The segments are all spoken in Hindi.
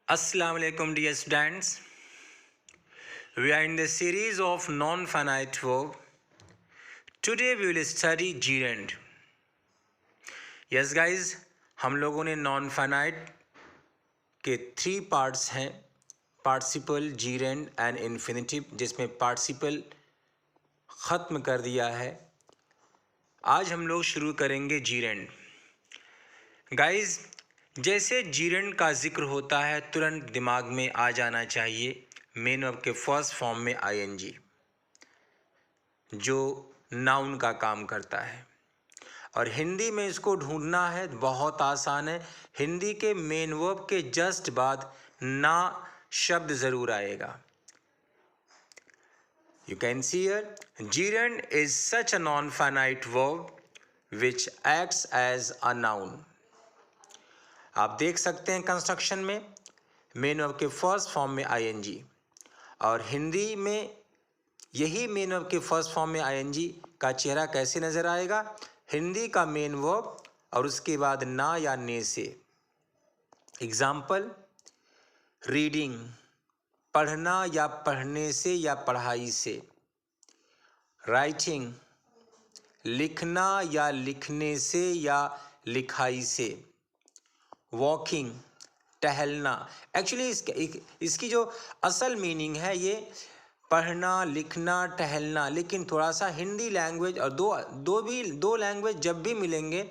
Assalamu alaikum dear students. We are in the series of non-finite verb. Today we will study gerund. Yes guys, हम लोगों ने non-finite के 3 पार्ट्स हैं, पार्टिसिपल, gerund एंड इन्फिनेटिव, जिसमें पार्टिसिपल ख़त्म कर दिया है। आज हम लोग शुरू करेंगे gerund. गाइज, जैसे gerund का जिक्र होता है तुरंत दिमाग में आ जाना चाहिए मेन वर्ब के फर्स्ट फॉर्म में ing, जो नाउन का काम करता है। और हिंदी में इसको ढूंढना है, बहुत आसान है। हिंदी के मेन वर्ब के जस्ट बाद ना शब्द ज़रूर आएगा। You can see here, gerund is such a non-finite verb which acts as a noun. आप देख सकते हैं कंस्ट्रक्शन में मेन वर्ब के फर्स्ट फॉर्म में ing, और हिंदी में यही मेन वर्ब के फर्स्ट फॉर्म में ing का चेहरा कैसे नज़र आएगा? हिंदी का मेन वर्ब और उसके बाद ना या ने से। एग्जाम्पल, रीडिंग, पढ़ना या पढ़ने से या पढ़ाई से। राइटिंग, लिखना या लिखने से या लिखाई से। वॉकिंग, टहलना। एक्चुअली इसकी जो असल मीनिंग है ये पढ़ना, लिखना, टहलना, लेकिन थोड़ा सा हिंदी लैंग्वेज और दो लैंग्वेज जब भी मिलेंगे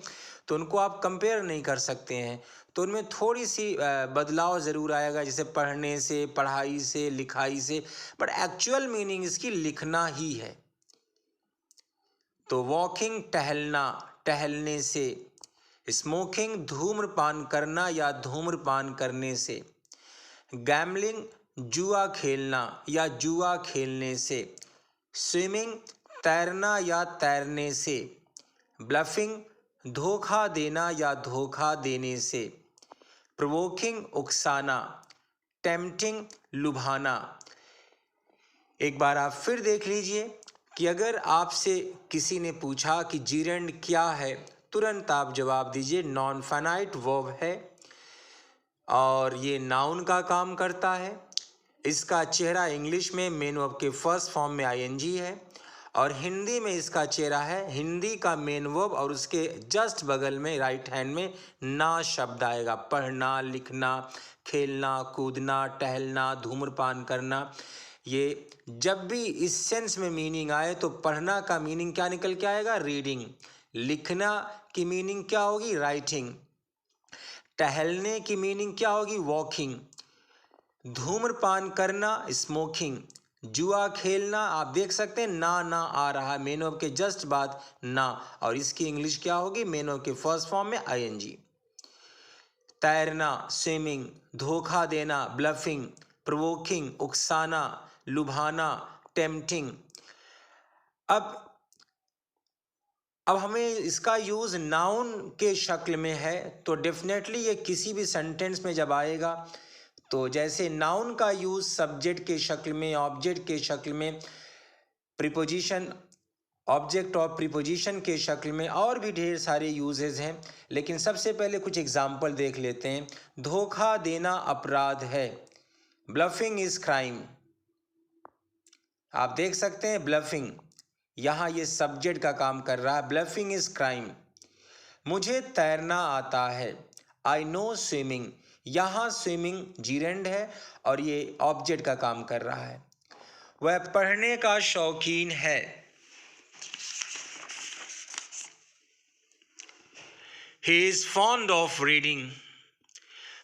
तो उनको आप कंपेयर नहीं कर सकते हैं, तो उनमें थोड़ी सी बदलाव ज़रूर आएगा, जैसे पढ़ने से, पढ़ाई से, लिखाई से, बट एक्चुअल मीनिंग इसकी लिखना ही है। तो वॉकिंग, टहलना, टहलने से। स्मोकिंग, धूम्रपान करना या धूम्रपान करने से। गैम्बलिंग, जुआ खेलना या जुआ खेलने से। स्विमिंग, तैरना या तैरने से। ब्लफिंग, धोखा देना या धोखा देने से। प्रोवोकिंग, उकसाना। टेम्पटिंग, लुभाना। एक बार आप फिर देख लीजिए कि अगर आपसे किसी ने पूछा कि gerund क्या है, तुरंत आप जवाब दीजिए नॉन फाइनाइट वर्ब है और ये नाउन का काम करता है। इसका चेहरा इंग्लिश में मेन वर्ब के फर्स्ट फॉर्म में ing है और हिंदी में इसका चेहरा है हिंदी का मेन वर्ब और उसके जस्ट बगल में राइट हैंड में ना शब्द आएगा। पढ़ना, लिखना, खेलना, कूदना, टहलना, धूम्रपान करना। ये जब भी इस सेंस में मीनिंग आए तो पढ़ना का मीनिंग क्या निकल के आएगा? रीडिंग। लिखना की मीनिंग क्या होगी? राइटिंग। टहलने की मीनिंग क्या होगी? वॉकिंग। धूम्रपान करना, स्मोकिंग। जुआ खेलना, आप देख सकते हैं ना आ रहा है मेन वर्ब के जस्ट बाद ना, और इसकी इंग्लिश क्या होगी? मेन वर्ब के फर्स्ट फॉर्म में ing। तैरना, स्विमिंग। धोखा देना, ब्लफिंग। प्रोवोकिंग, उकसाना, लुभाना, टेम्पटिंग। अब हमें इसका यूज़ नाउन के शक्ल में है, तो डेफिनेटली ये किसी भी सेंटेंस में जब आएगा तो जैसे नाउन का यूज़ सब्जेक्ट के शक्ल में, ऑब्जेक्ट के शक्ल में, प्रीपोजिशन, ऑब्जेक्ट और प्रीपोजिशन के शक्ल में, और भी ढेर सारे यूजेस हैं, लेकिन सबसे पहले कुछ एग्जाम्पल देख लेते हैं। धोखा देना अपराध है। Bluffing is crime. आप देख सकते हैं ब्लफिंग, यहाँ ये सब्जेक्ट का काम कर रहा है। Bluffing is crime. मुझे तैरना आता है। I know swimming. यहाँ स्विमिंग gerund है और ये ऑब्जेक्ट का काम कर रहा है। वह पढ़ने का शौकीन है। He is fond of reading.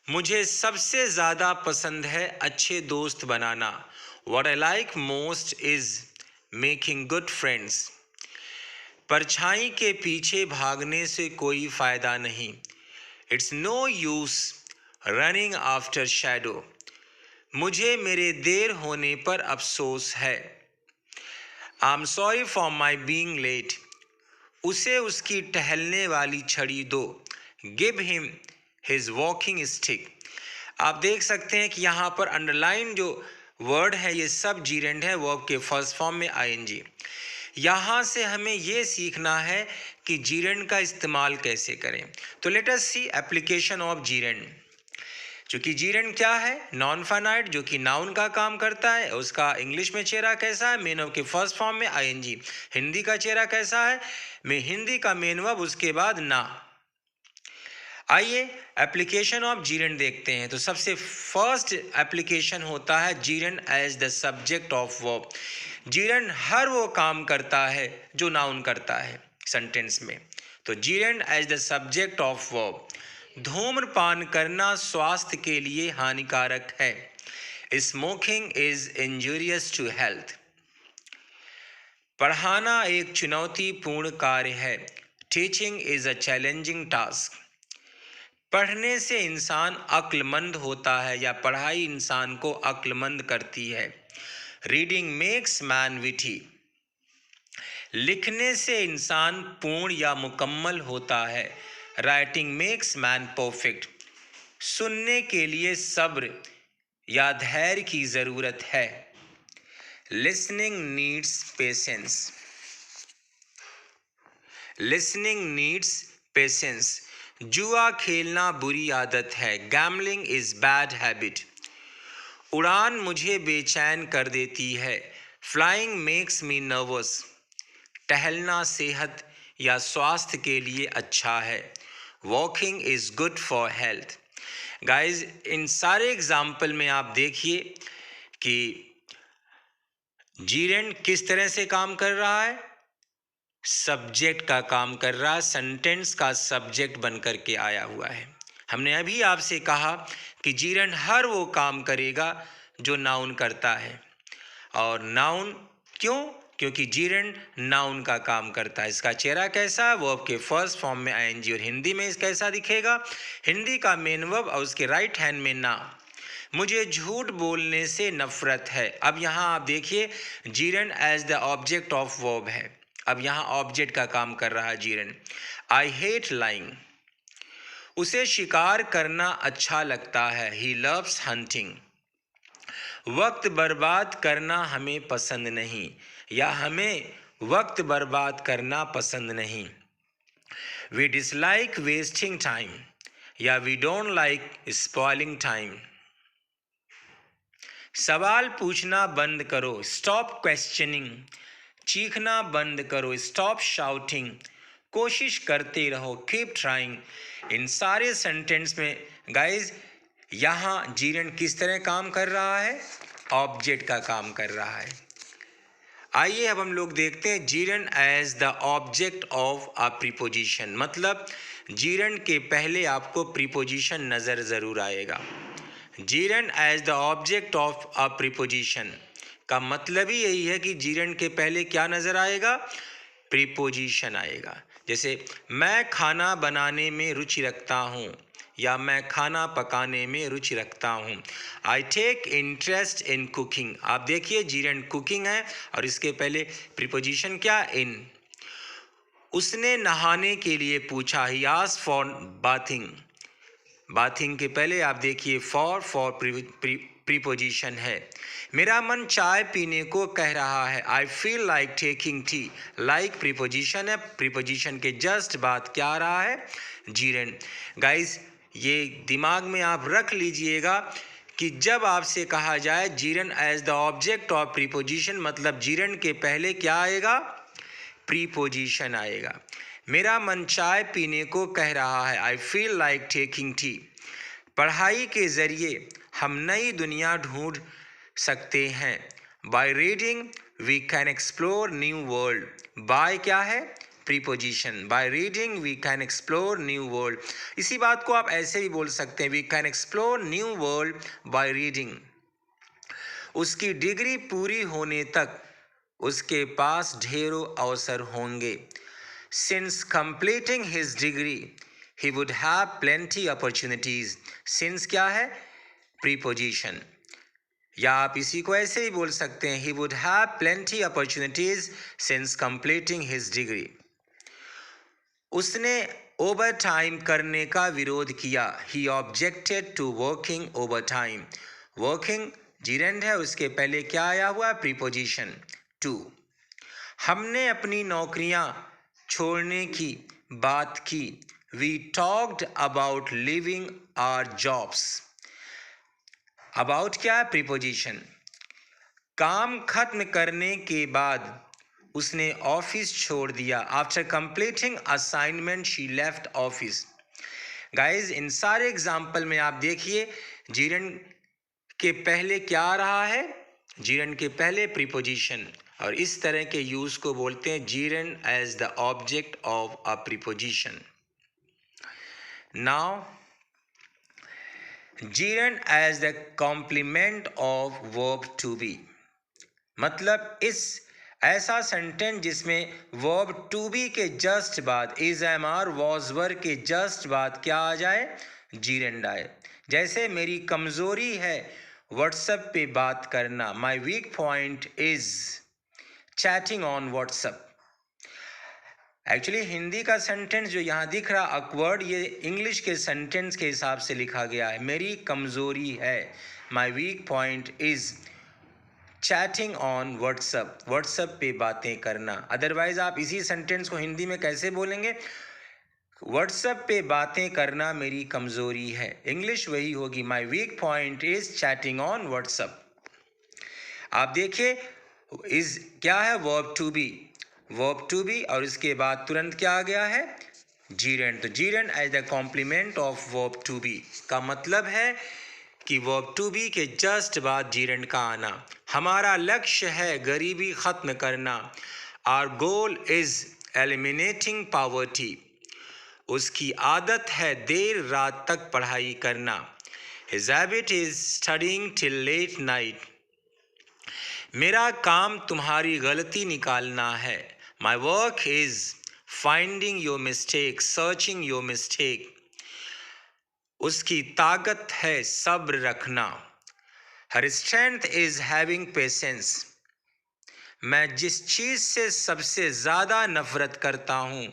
मुझे सबसे ज़्यादा पसंद है अच्छे दोस्त बनाना। What I like most is making good friends. परछाई के पीछे भागने से कोई फ़ायदा नहीं। It's no use running after shadow. मुझे मेरे देर होने पर अफसोस है। I'm sorry for my being late. उसे उसकी टहलने वाली छड़ी दो। Give him his walking stick. आप देख सकते हैं कि यहाँ पर अंडरलाइन जो वर्ड है ये सब gerund है, वर्ब के फर्स्ट फॉर्म में ing। यहाँ से हमें ये सीखना है कि gerund का इस्तेमाल कैसे करें। तो let us see application of gerund। चूंकि जीरन क्या है, नॉन फाइनाइट, जो कि नाउन का काम करता है, उसका इंग्लिश में चेहरा कैसा है, मेन वर्ब के फर्स्ट फॉर्म में आईएनजी। हिंदी का चेहरा कैसा है, में हिंदी का मेन वर्ब उसके बाद ना। आइए एप्लीकेशन ऑफ जीरन देखते हैं। तो सबसे फर्स्ट एप्लीकेशन होता है gerund as the subject of verb. Gerund हर वो काम करता है जो नाउन करता है सेंटेंस में। तो gerund as the subject of verb. धूम्रपान करना स्वास्थ्य के लिए हानिकारक है। Smoking is injurious to health. पढ़ाना एक चुनौतीपूर्ण कार्य है। Teaching is a challenging task. पढ़ने से इंसान अक्लमंद होता है या पढ़ाई इंसान को अक्लमंद करती है। Reading makes man witty. लिखने से इंसान पूर्ण या मुकम्मल होता है। Writing makes man perfect. सुनने के लिए सब्र या धैर्य की ज़रूरत है। Listening needs patience. Listening needs patience. जुआ खेलना बुरी आदत है। Gambling is bad habit. उड़ान मुझे बेचैन कर देती है। Flying makes me nervous. टहलना सेहत या स्वास्थ्य के लिए अच्छा है। Walking is good for health. Guys, इन सारे एग्जाम्पल में आप देखिए कि जीरेंड किस तरह से काम कर रहा है, सब्जेक्ट का काम कर रहा है, सेंटेंस का सब्जेक्ट बन करके आया हुआ है। हमने अभी आपसे कहा कि जीरन हर वो काम करेगा जो नाउन करता है। और नाउन क्यों? क्योंकि जीरन नाउन का काम करता है। इसका चेहरा कैसा है, वर्ब के फर्स्ट फॉर्म में आईएनजी। और हिंदी में इसका कैसा दिखेगा, हिंदी का मेन वर्ब और उसके राइट हैंड में ना। मुझे झूठ बोलने से नफरत है। अब यहाँ आप देखिए gerund as the object of verb है। अब यहाँ ऑब्जेक्ट का काम कर रहा है जीरन। I hate lying. उसे शिकार करना अच्छा लगता है। He loves hunting. वक्त बर्बाद करना हमें पसंद नहीं, या हमें वक्त बर्बाद करना पसंद नहीं। वी डिसलाइक वेस्टिंग टाइम, या we don't like spoiling time. सवाल पूछना बंद करो। Stop questioning. चीखना बंद करो। Stop shouting. कोशिश करते रहो। Keep trying. इन सारे सेंटेंस में गाइज यहाँ जीरन किस तरह काम कर रहा है, ऑब्जेक्ट का काम कर रहा है। आइए अब हम लोग देखते हैं gerund as the object of a preposition. मतलब जीरन के पहले आपको प्रीपोजिशन नज़र ज़रूर आएगा। Gerund as the object of a preposition का मतलब ही यही है कि जीरन के पहले क्या नज़र आएगा, प्रीपोजिशन आएगा। जैसे मैं खाना बनाने में रुचि रखता हूँ, या मैं खाना पकाने में रुचि रखता हूँ। I take interest in cooking. आप देखिए जीरन कुकिंग है और इसके पहले प्रीपोजिशन क्या, इन। उसने नहाने के लिए पूछा। He asked for bathing. Bathing के पहले आप देखिए फॉर प्रीपोजिशन है। मेरा मन चाय पीने को कह रहा है। I feel like taking T. Like preposition है, प्रीपोजिशन के जस्ट बाद क्या आ रहा है, जीरन। गाइस, ये दिमाग में आप रख लीजिएगा कि जब आपसे कहा जाए gerund as the object of preposition, मतलब जीरन के पहले क्या आएगा, प्रीपोजिशन आएगा। मेरा मन चाय पीने को कह रहा है। I feel like taking tea. पढ़ाई के ज़रिए हम नई दुनिया ढूंढ सकते हैं। By reading we can explore new world. By क्या है, preposition. By reading we can explore new world. इसी बात को आप ऐसे भी बोल सकते हैं, we can explore new world by reading. उसकी डिग्री पूरी होने तक उसके पास ढेरों अवसर होंगे। Since completing his degree, he would have plenty opportunities. Since क्या है, preposition। या आप इसी को ऐसे ही बोल सकते हैं, he would have plenty opportunities since completing his degree. उसने ओवर टाइम करने का विरोध किया। He objected to working overtime. Working जीरेंड है, उसके पहले क्या आया हुआ, प्रीपोजिशन to। हमने अपनी नौकरियां छोड़ने की बात की। We talked about leaving our jobs. About क्या है? प्रीपोजिशन। काम खत्म करने के बाद उसने ऑफिस छोड़ दिया। After completing assignment she left office. Guys इन सारे एग्जाम्पल में आप देखिए जीरन के पहले क्या आ रहा है? जीरन के पहले प्रीपोजिशन, और इस तरह के यूज को बोलते हैं gerund as the object of a preposition. Now gerund as the complement of verb to be, मतलब इस ऐसा सेंटेंस जिसमें वर्ब टू बी के जस्ट बाद is am are was were के जस्ट बाद क्या आ जाए? जीरंड आए। जैसे मेरी कमजोरी है व्हाट्सएप पे बात करना। My weak point is chatting on WhatsApp. Actually Hindi का सेंटेंस जो यहाँ दिख रहा अकवर्ड, ये इंग्लिश के सेंटेंस के हिसाब से लिखा गया है। मेरी कमजोरी है, my weak point is chatting on WhatsApp, WhatsApp पे बातें करना। अदरवाइज आप इसी सेंटेंस को हिंदी में कैसे बोलेंगे? व्हाट्सएप पे बातें करना मेरी कमजोरी है। इंग्लिश वही होगी, my weak point is chatting on WhatsApp. आप देखिए इज क्या है? Verb to be, verb to be, और इसके बाद तुरंत क्या आ गया है? जीरेंड। तो gerund as the complement of verb to be का मतलब है कि वर्ब टू बी के जस्ट बाद जीरेंड का आना। हमारा लक्ष्य है गरीबी खत्म करना। Our goal is eliminating poverty. उसकी आदत है देर रात तक पढ़ाई करना। His habit is studying till late night. मेरा काम तुम्हारी गलती निकालना है। My work is finding your mistake, searching your mistake. उसकी ताकत है सब्र रखना। Her strength is having patience. मैं जिस चीज से सबसे ज्यादा नफरत करता हूं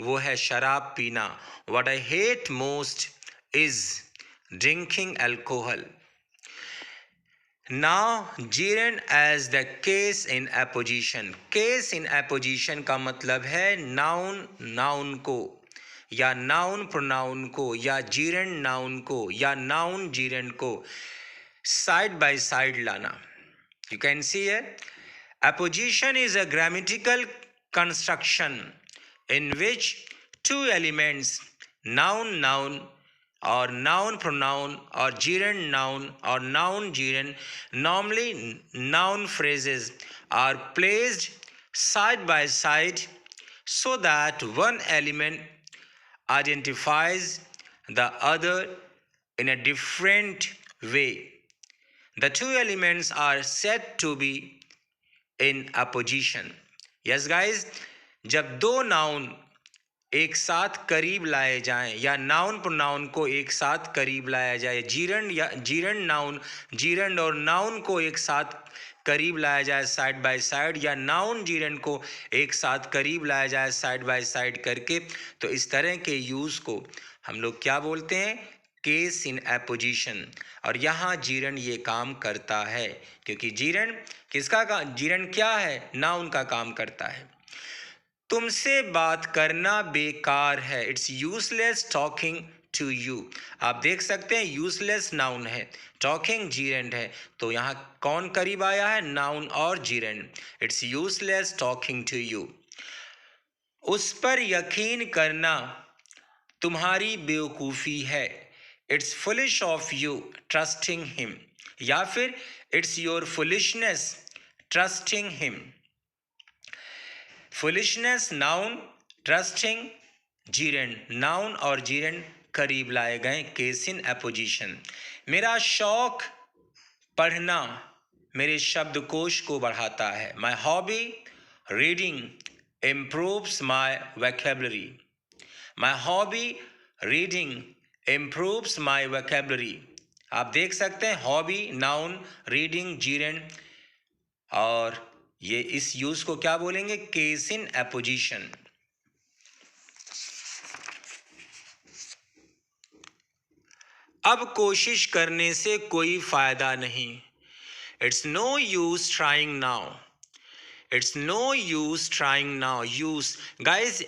वो है शराब पीना। What I hate most is drinking alcohol. Now gerund as the case in apposition. Case in apposition का मतलब है noun noun को, या noun pronoun को, या gerund noun को, या noun gerund को side by side लाना. You can see here, apposition is a grammatical construction in which two elements, noun noun or noun pronoun or gerund noun or noun gerund, normally noun phrases, are placed side by side so that one element identifies the other in a different way. The two elements are said to be in apposition. Yes guys, जब दो नाउन एक साथ करीब लाए जाएं या नाउन प्रोनाउन को एक साथ करीब लाया जाए, जीरंड या जीरंड नाउन, जीरंड और नाउन को एक साथ करीब लाया जाए साइड बाय साइड, या नाउन जीरंड को एक साथ करीब लाया जाए साइड बाय साइड करके, तो इस तरह के यूज़ को हम लोग क्या बोलते हैं? Case in apposition. और यहाँ जीरंड ये काम करता है, क्योंकि जीरंड किसका काम? जीरंड क्या है? नाउन का काम करता है। तुमसे बात करना बेकार है, it's useless talking to you. आप देख सकते हैं यूजलेस नाउन है, टॉकिंग जीरेंड है, तो यहाँ कौन करीब आया है? नाउन और gerund. It's useless talking to you. उस पर यकीन करना तुम्हारी बेवकूफ़ी है, it's foolish of you trusting him, या फिर it's your foolishness trusting him. Foolishness noun, trusting gerund, noun और जीरेंड करीब लाए गए, केस इन एपोजिशन। मेरा शौक पढ़ना मेरे शब्दकोश को बढ़ाता है। My hobby reading improves my vocabulary. My hobby reading improves my vocabulary. आप देख सकते हैं हॉबी नाउन, रीडिंग जीरेंड, और ये इस यूज को क्या बोलेंगे? Case in apposition. अब कोशिश करने से कोई फायदा नहीं, it's no use trying now. It's no use trying now. Use guys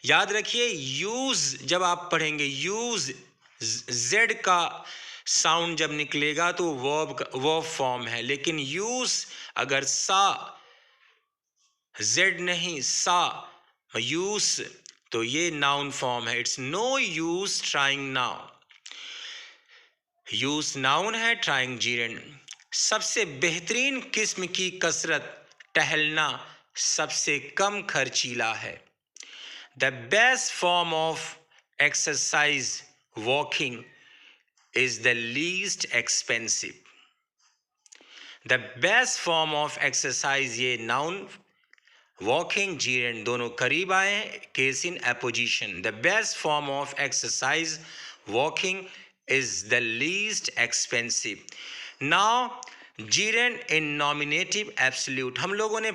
याद रखिए, यूज जब आप पढ़ेंगे, यूज जेड का साउंड जब निकलेगा तो वर्ब फॉर्म है, लेकिन यूज अगर सा जेड नहीं सा यूज तो ये नाउन फॉर्म है। It's no use trying now, use noun है, ट्राइंग जीरेंड। सबसे बेहतरीन किस्म की कसरत टहलना सबसे कम खर्चीला है। The best form of exercise walking is the least expensive. The best form of exercise, ये noun walking gerund दोनों करीब आए हैं, case in apposition. The best form of exercise walking is the least expensive. Now gerund in nominative absolute, हम लोगों ने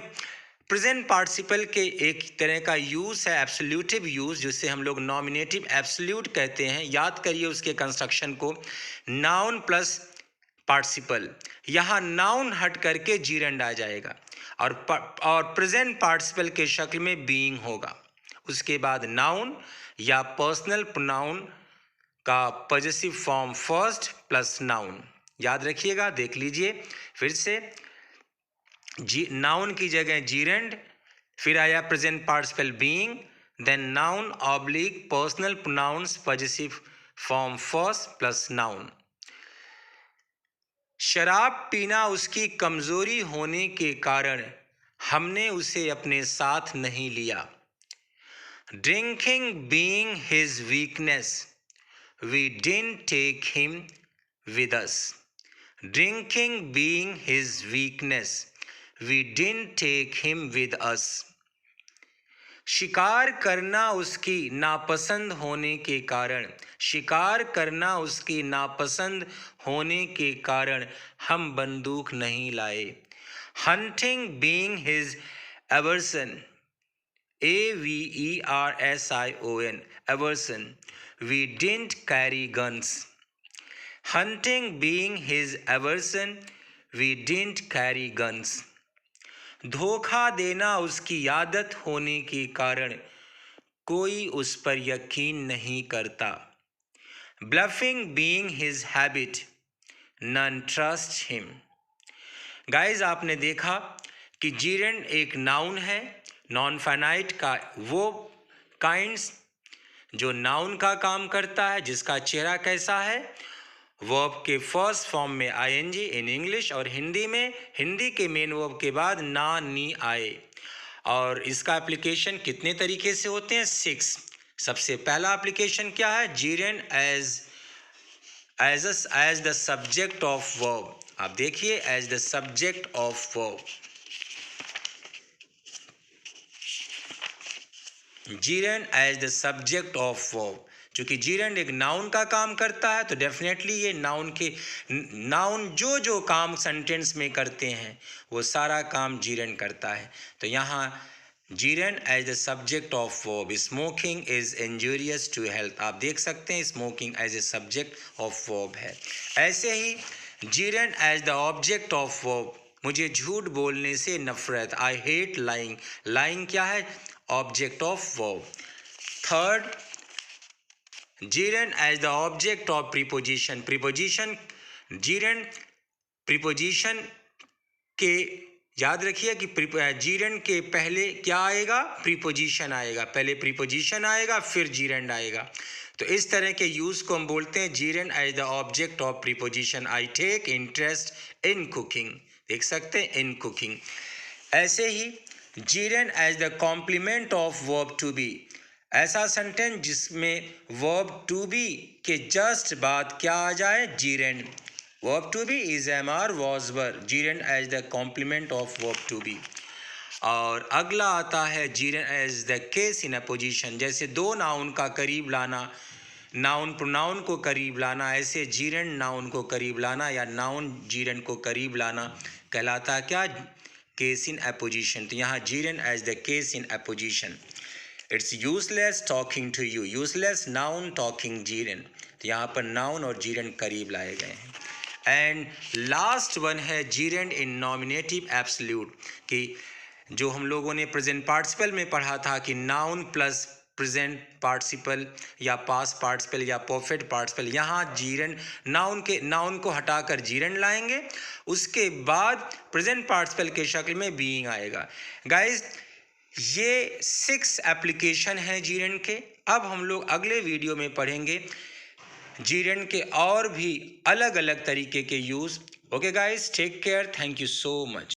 प्रेजेंट पार्टिसिपल के एक तरह का यूज है एब्सोल्यूटिव यूज, जिसे हम लोग नॉमिनेटिव एब्सोल्यूट कहते हैं। याद करिए उसके कंस्ट्रक्शन को, नाउन प्लस पार्टिसिपल, यहाँ नाउन हट करके जीरेंड आ जाएगा और प्रेजेंट पार्टिसिपल के शक्ल में बीइंग होगा। उसके बाद नाउन या पर्सनल प्रोनाउन का possessive form first plus noun. याद रखिएगा, देख लीजिए फिर से, नाउन की जगह जीरेंड, फिर आया present participle being, then noun oblique personal pronouns possessive form first plus noun. शराब पीना उसकी कमजोरी होने के कारण हमने उसे अपने साथ नहीं लिया। Drinking being his weakness we didn't take him with us. Drinking being his weakness we didn't take him with us. शिकार करना उसकी नापसंद होने के कारण, शिकार करना उसकी नापसंद होने के कारण हम बंदूक नहीं लाए। Hunting being his aversion, aversion, aversion, we didn't carry guns. Hunting being his aversion, we didn't carry guns. धोखा देना उसकी आदत होने के कारण कोई उस पर यकीन नहीं करता। Bluffing being his habit, none trust him. Guys, आपने देखा कि जीरेंड एक नाउन है, नॉन फाइनाइट का वो काइंड्स जो नाउन का काम करता है, जिसका चेहरा कैसा है, वर्ब के फर्स्ट फॉर्म में आईएनजी इन इंग्लिश, और हिंदी में हिंदी के मेन वर्ब के बाद ना नी आए। और इसका एप्लीकेशन कितने तरीके से होते हैं? 6। सबसे पहला एप्लीकेशन क्या है? Gerund as the subject of verb. आप देखिए, as the subject of verb, gerund as the subject of verb. चूंकि जीरेंड एक नाउन का काम करता है तो डेफिनेटली ये नाउन जो काम सेंटेंस में करते हैं वो सारा काम जीरेंड करता है। तो यहाँ gerund as the subject of verb. Smoking is injurious to health, आप देख सकते हैं smoking as a subject of verb है। ऐसे ही gerund as the object of verb, मुझे झूठ बोलने से नफरत, आई हेट लाइंग। लाइंग क्या है? Object of verb. Third, gerund as the object of preposition. Preposition, gerund preposition के, याद रखिए कि जीरेंड के पहले क्या आएगा? प्रीपोजिशन आएगा। पहले प्रीपोजिशन आएगा फिर जीरेंड आएगा। तो इस तरह के यूज को हम बोलते हैं gerund as the object of preposition. I take interest in cooking, देख सकते हैं इन कुकिंग। ऐसे ही gerund as the complement of verb to be, ऐसा सेंटेंस जिसमें वर्ब टू बी के जस्ट बाद क्या आ जाए? Gerund. Verb to be is am are was were, gerund as the complement of verb to be. और अगला आता है gerund as the case in apposition. जैसे दो नाउन का करीब लाना, नाउन प्रोनाउन को करीब लाना, ऐसे जीरेंड नाउन को करीब लाना या नाउन जीरेंड को करीब लाना कहलाता है क्या? Case in apposition. तो यहाँ gerund as the case in apposition. It's useless talking to you, useless noun talking gerund. तो यहाँ पर नाउन और जीरेंड करीब लाए गए हैं। एंड लास्ट वन है जीरेंड इन नॉमिनेटिव एब्सोल्यूट, कि जो हम लोगों ने प्रेजेंट पार्टिसिपल में पढ़ा था कि नाउन प्लस प्रेजेंट पार्टिसिपल या पास्ट पार्टिसिपल या परफेक्ट पार्टिसिपल, यहाँ जीरन नाउन को हटाकर जीरन लाएंगे, उसके बाद प्रेजेंट पार्टिसिपल के शक्ल में बीइंग आएगा। गाइज ये 6 एप्लीकेशन हैं जीरन के। अब हम लोग अगले वीडियो में पढ़ेंगे जीरन के और भी अलग अलग तरीके के use. Okay guys, take care, thank you so much.